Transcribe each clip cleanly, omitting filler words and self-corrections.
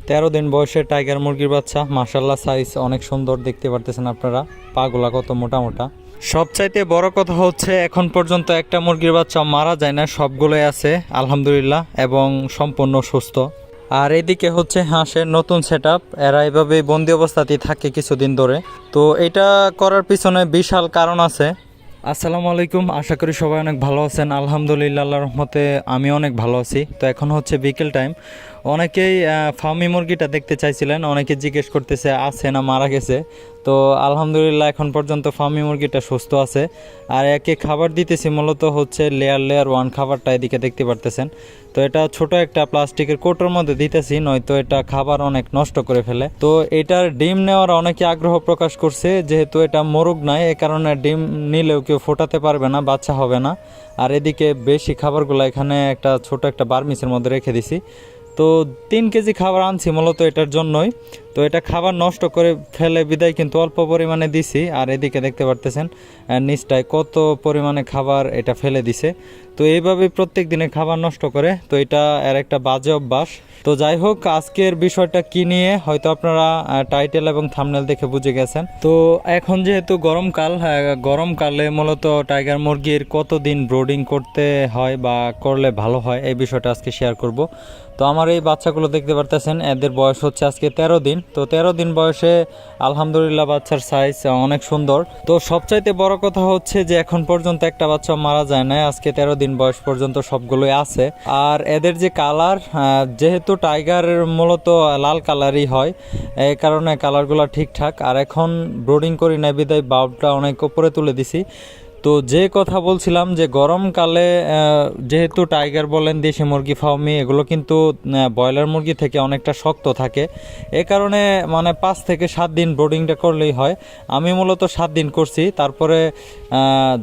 13 দিন বয়সের টাইগার মুরগির বাচ্চা, মাশাল্লাহ সাইজ অনেক সুন্দর দেখতে পারতেছেন আপনারা। পাগুলা কত মোটা মোটা। সবচাইতে বড় কথা হচ্ছে এখন পর্যন্ত একটা মুরগির বাচ্চা মারা যায় না, সবগুলোই আছে আলহামদুলিল্লাহ এবং সম্পূর্ণ সুস্থ। আর এদিকে হচ্ছে হাঁসের নতুন সেটআপ, এরা এভাবে বন্দি অবস্থাতেই থাকে কিছুদিন ধরে। তো এটা করার পিছনে বিশাল কারণ আছে। আসসালামু আলাইকুম, আশা করি সবাই অনেক ভালো আছেন। আলহামদুলিল্লাহ, আল্লাহর রহমতে আমি অনেক ভালো আছি। তো এখন হচ্ছে বিকেল টাইম, অনেকেই ফার্মি মুরগিটা দেখতে চাইছিলেন, অনেকে জিজ্ঞেস করতেছে আছে না মারা গেছে। তো আলহামদুলিল্লাহ এখন পর্যন্ত ফার্মি মুরগিটা সুস্থ আছে। আর একে খাবার দিতেছি মূলত হচ্ছে লেয়ার 1 খাবারটা, এদিকে দেখতে পারতেছেন। তো এটা ছোট একটা প্লাস্টিকের কৌটোর মধ্যে দিতেছি, নয়তো এটা খাবার অনেক নষ্ট করে ফেলে। তো এটার ডিম নেওয়ার অনেকে আগ্রহ প্রকাশ করছে, যেহেতু এটা মোরগ নয়, এ কারণে ডিম নিলেও কেউ ফোটাতে পারবে না, বাচ্চা হবে না। আর এদিকে বেশি খাবারগুলো এখানে একটা ছোট একটা বার্মিসের মধ্যে রেখে দিছি। তো 3 কেজি খাবার আনছি মূলত এটার জন্যই। তো এটা খাবার নষ্ট করে ফেলে বিদায় কিন্তু অল্প পরিমাণে দিছি। আর এদিকে দেখতে পারতেছেন নিচটায় কত পরিমাণে খাবার এটা ফেলে দিছে। তো এইভাবে প্রত্যেক দিনে খাবার নষ্ট করে, তো এটা এর একটা বাজে অভ্যাস। তো যাই হোক, আজকের বিষয়টা কি নিয়ে হয়তো আপনারা টাইটেল এবং থাম্বনেল দেখে বুঝে গেছেন। তো এখন যেহেতু গরমকাল, গরমকালে মূলত টাইগার মুরগির কতদিন ব্রোডিং করতে হয় বা করলে ভালো হয়, এই বিষয়টা আজকে শেয়ার করব। তো আমার এই বাচ্চাগুলো দেখতে পারতেছেন, এদের বয়স হচ্ছে আজকে 13 দিন। তো 13 দিন বয়সে আলহামদুলিল্লাহ বাচ্চার সাইজ অনেক সুন্দর। তো সবচাইতে বড় কথা হচ্ছে যে এখন পর্যন্ত একটা বাচ্চা মারা যায় না, আজকে 13 দিন বয়স পর্যন্ত সবগুলোই আছে। আর এদের যে কালার, যেহেতু টাইগার মূলত লাল কালারই হয়, এই কারণে কালারগুলো ঠিকঠাক। আর এখন ব্রোডিং করি না বিদায় বাল্বটা অনেক উপরে তুলে দিছি। তো যে কথা বলছিলাম যে গরমকালে যেহেতু টাইগার বলেন দেশি মুরগি ফার্মি, এগুলো কিন্তু ব্রয়লার মুরগি থেকে অনেকটা শক্ত থাকে। এ কারণে মানে 5 থেকে 7 দিন ব্রোডিংটা করলেই হয়। আমি মূলত 7 দিন করছি, তারপরে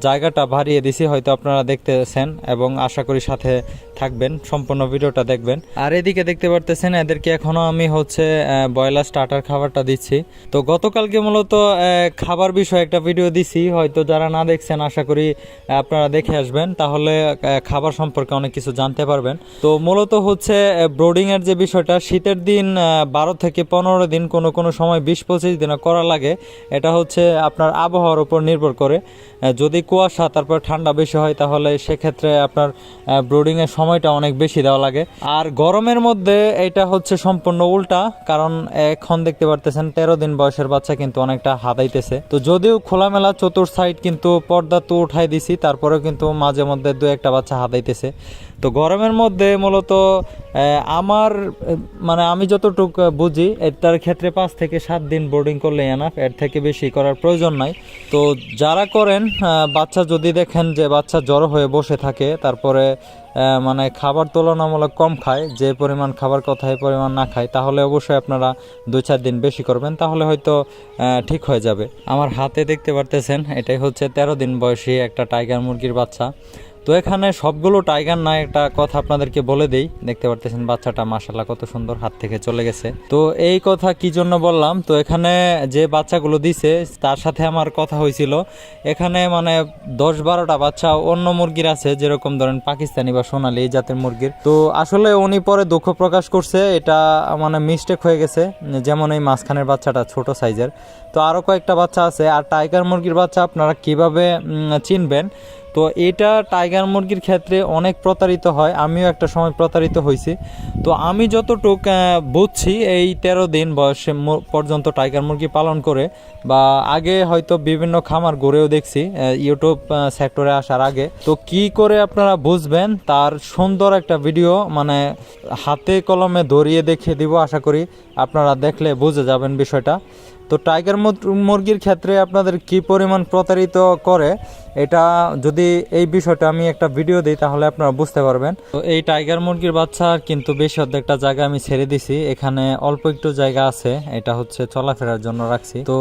জায়গাটা বাড়িয়ে দিছি, হয়তো আপনারা দেখতেছেন এবং আশা করি সাথে থাকবেন, সম্পূর্ণ ভিডিওটা দেখবেন। আর এদিকে দেখতে পারতেছেন এদেরকে এখনও আমি হচ্ছে ব্রয়লার স্টার্টার খাবারটা দিচ্ছি। তো গতকালকে মূলত খাবার বিষয়ে একটা ভিডিও দিছি, হয়তো যারা না দেখছেন আশা করি আপনারা দেখে আসবেন, তাহলে খাবার সম্পর্কে অনেক কিছু জানতে পারবেন। তো মূলত হচ্ছে ব্রোডিংয়ের যে বিষয়টা, শীতের দিন 12 থেকে 15 দিন, কোনো সময় 20-25 দিনও করা লাগে। এটা হচ্ছে আপনার আবহাওয়ার উপর নির্ভর করে। যদি কুয়াশা তারপর ঠান্ডা বেশি হয়, তাহলে সেক্ষেত্রে আপনার ব্রোডিংয়ের সময়টা অনেক বেশি দেওয়া লাগে। আর গরমের মধ্যে এটা হচ্ছে সম্পূর্ণ উল্টা, কারণ এখন দেখতে পারতেছেন 13 দিন বয়সের বাচ্চা কিন্তু অনেকটা হাতাইতেছে। তো যদিও খোলামেলা চতুর সাইড কিন্তু পর্দা তো উঠাই দিছি, তারপরেও কিন্তু মাঝে মধ্যে 2-1টা বাচ্চা হাতাইতেছে। তো গরমের মধ্যে মূলত আমার মানে আমি যতটুকু বুঝি, তার ক্ষেত্রে 5 থেকে 7 দিন বোর্ডিং করলে এনাফ, এর থেকে বেশি করার প্রয়োজন নাই। তো যারা করেন, বাচ্চা যদি দেখেন যে বাচ্চা জড়ো হয়ে বসে থাকে, তারপরে মানে খাবার তুলনামূলক কম খায়, যে পরিমাণ খাবার কথা এই পরিমাণ না খায়, তাহলে অবশ্যই আপনারা 2-4 দিন বেশি করবেন, তাহলে হয়তো ঠিক হয়ে যাবে। আমার হাতে দেখতে পারতেছেন এটাই হচ্ছে 13 দিন বয়সী একটা টাইগার মুরগির বাচ্চা। তো এখানে সবগুলো টাইগার না, একটা কথা আপনাদেরকে বলে দেই, দেখতে পারতেছেন বাচ্চাটা মাশাআল্লাহ কত সুন্দর হাত থেকে চলে গেছে। তো এই কথা কি জন্য বললাম, তো এখানে যে বাচ্চাগুলো দিছে তার সাথে আমার কথা হয়েছিল। এখানে মানে 10-12টা বাচ্চা অন্য মুরগির আছে, যেরকম ধরেন পাকিস্তানি বা সোনালি এই জাতের মুরগির। তো আসলে উনি পরে দুঃখ প্রকাশ করছে, এটা মানে মিস্টেক হয়ে গেছে, যেমন এই মাঝখানের বাচ্চাটা ছোট সাইজের। তো আরও কয়েকটা বাচ্চা আছে। আর টাইগার মুরগির বাচ্চা আপনারা কিভাবে চিনবেন, তো এটা টাইগার মুরগির ক্ষেত্রে অনেক প্রতারিত হয়, আমিও একটা সময় প্রতারিত হয়েছি। তো আমি যতটুক বুঝছি, এই 13 দিন বয়সে পর্যন্ত টাইগার মুরগি পালন করে, বা আগে হয়তো বিভিন্ন খামার গড়েও দেখছি ইউটিউব সেক্টরে আসার আগে। তো কি করে আপনারা বুঝবেন, তার সুন্দর একটা ভিডিও মানে হাতে কলমে ধরিয়ে দেখিয়ে দিব, আশা করি আপনারা দেখলে বুঝে যাবেন বিষয়টা। তো টাইগার মুরগির ক্ষেত্রে আপনাদের কি পরিমাণ প্রতারিত করে, এটা যদি এই বিষয়টা আমি একটা ভিডিও দিই তাহলে আপনারা বুঝতে পারবেন। তো এই টাইগার মুরগির বাচ্চা কিন্তু বেশি অর্ধেকটা জায়গা আমি ছেড়ে দিছি, এখানে অল্প একটু জায়গা আছে, এটা হচ্ছে চলাফেরার জন্য রাখছি। তো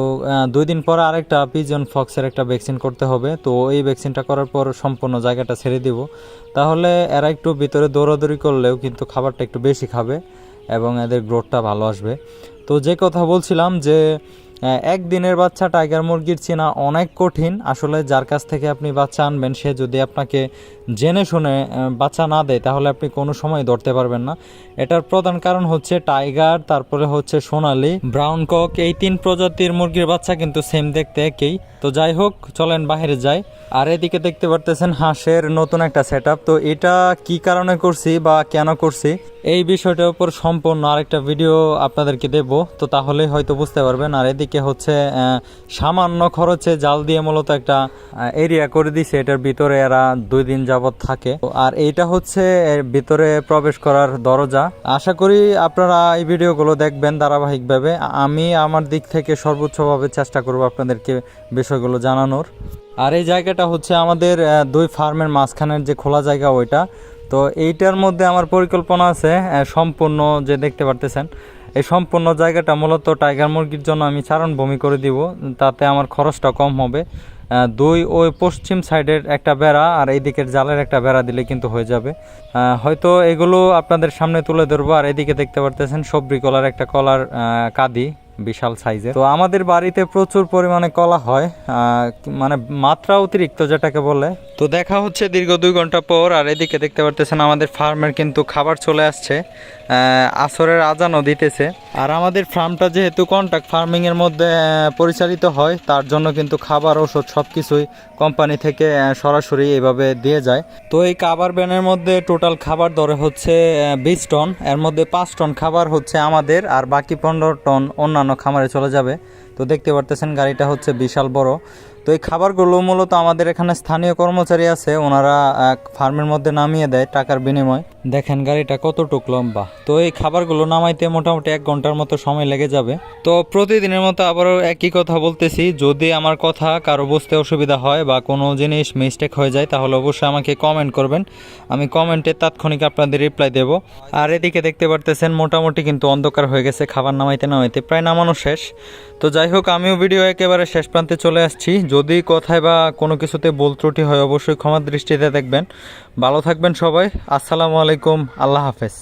2 দিন পরে আরেকটা পিজন ফক্সের একটা ভ্যাকসিন করতে হবে। তো এই ভ্যাকসিনটা করার পর সম্পূর্ণ জায়গাটা ছেড়ে দিব, তাহলে এরা একটু ভিতরে দৌড়াদৌড়ি করলেও কিন্তু খাবারটা একটু বেশি খাবে এবং এদের গ্রোথটা ভালো আসবে। তো যে কথা বলছিলাম যে একদিনের বাচ্চা টাইগার মুরগির চেনা অনেক কঠিন আসলে। যার কাছ থেকে আপনি বাচ্চা আনবেন সে যদি আপনাকে জেনে শুনে বাচ্চা না দেয় তাহলে আপনি কোনো সময় ধরতে পারবেন না। এটার প্রধান কারণ হচ্ছে টাইগার, তারপরে হচ্ছে সোনালি, ব্রাউন কক, এই 3 প্রজাতির মুরগির বাচ্চা কিন্তু সেম দেখতে একই। তো যাই হোক, চলেন বাইরে যাই। আর এদিকে দেখতে পারতেছেন হাঁসের নতুন একটা সেটআপ। তো এটা কি কারণে করছি বা কেন করছি এই বিষয়টার উপর সম্পূর্ণ আরেকটা ভিডিও আপনাদেরকে দেব, তো তাহলেই হয়তো বুঝতে পারবেন। আর এদিকে হচ্ছে সামান্য খরচে জাল দিয়ে মূলত একটা এরিয়া করে দিছে, এটার ভিতরে এরা 2 দিন যাবত থাকে। আর এইটা হচ্ছে এর ভিতরে প্রবেশ করার দরজা। আশা করি আপনারা এই ভিডিওগুলো দেখবেন ধারাবাহিকভাবে। আমি আমার দিক থেকে সর্বোচ্চভাবে চেষ্টা করব আপনাদেরকে বিষয়গুলো জানানোর। আর এই জায়গাটা হচ্ছে আমাদের 2 ফার্মের মাঝখানের যে খোলা জায়গা ওইটা। তো এইটার মধ্যে আমার পরিকল্পনা আছে সম্পূর্ণ যে দেখতে পারতেছেন এই সম্পূর্ণ জায়গাটা মূলত টাইগার মুরগির জন্য আমি চারণভূমি করে দিব, তাতে আমার খরচটা কম হবে। 2 ওই পশ্চিম সাইডের একটা বেড়া আর এই দিকের জালের একটা বেড়া দিলে কিন্তু হয়ে যাবে। হয়তো এগুলো আপনাদের সামনে তুলে ধরবো। আর এদিকে দেখতে পারতেছেন সবরি কলার একটা কলার কাঁদি বিশাল সাইজের। তো আমাদের বাড়িতে প্রচুর পরিমাণে কলা হয়, মানে মাত্রা অতিরিক্ত যেটাকে বলে। তো দেখা হচ্ছে দীর্ঘ 2 ঘন্টা পর। আর এদিকে দেখতে পারতেছেন আমাদের ফার্মের কিন্তু খাবার চলে আসছে, আসরের আজানও দিতেছে। আর আমাদের ফার্মটা যেহেতু কন্ট্রাক্ট ফার্মিং এর মধ্যে পরিচালিত হয়, তার জন্য কিন্তু খাবার ওষুধ সবকিছুই কোম্পানি থেকে সরাসরি এইভাবে দিয়ে যায়। তো এই খাবার ব্যানের মধ্যে টোটাল খাবার ধরে হচ্ছে 20 টন, এর মধ্যে 5 টন খাবার হচ্ছে আমাদের আর বাকি 15 টন অন্যান্য খামারে চলে যাবে। তো দেখতে পারতেছেন গাড়িটা হচ্ছে বিশাল বড়। তো এই খাবারগুলো মূলত আমাদের এখানে স্থানীয় কর্মচারী আছে, ওনারা ফার্মের মধ্যে নামিয়ে দেয় টাকার বিনিময়। দেখেন গাড়িটা কতটুক লম্বা। তো এই খাবারগুলো নামাইতে মোটামুটি 1 ঘন্টার মতো সময় লেগে যাবে। তো প্রতিদিনের মতো আবারও একই কথা বলতেছি, যদি আমার কথা কারো বুঝতে অসুবিধা হয় বা কোনো জিনিস মিস্টেক হয়ে যায় তাহলে অবশ্যই আমাকে কমেন্ট করবেন, আমি কমেন্টে তাৎক্ষণিক আপনাদের রিপ্লাই দেব। আর এদিকে দেখতে পারতেছেন মোটামুটি কিন্তু অন্ধকার হয়ে গেছে, খাবার নামাইতে নামাইতে প্রায় নামানো শেষ। তো যাই হোক, আমিও ভিডিও একেবারে শেষ প্রান্তে চলে আসছি। যদি কথায় বা কোনো কিছুতে ভুল ত্রুটি হয় অবশ্যই ক্ষমার দৃষ্টিতে দেখবেন। ভালো থাকবেন সবাই। আসসালামু আলাইকুম, আল্লাহ হাফেজ।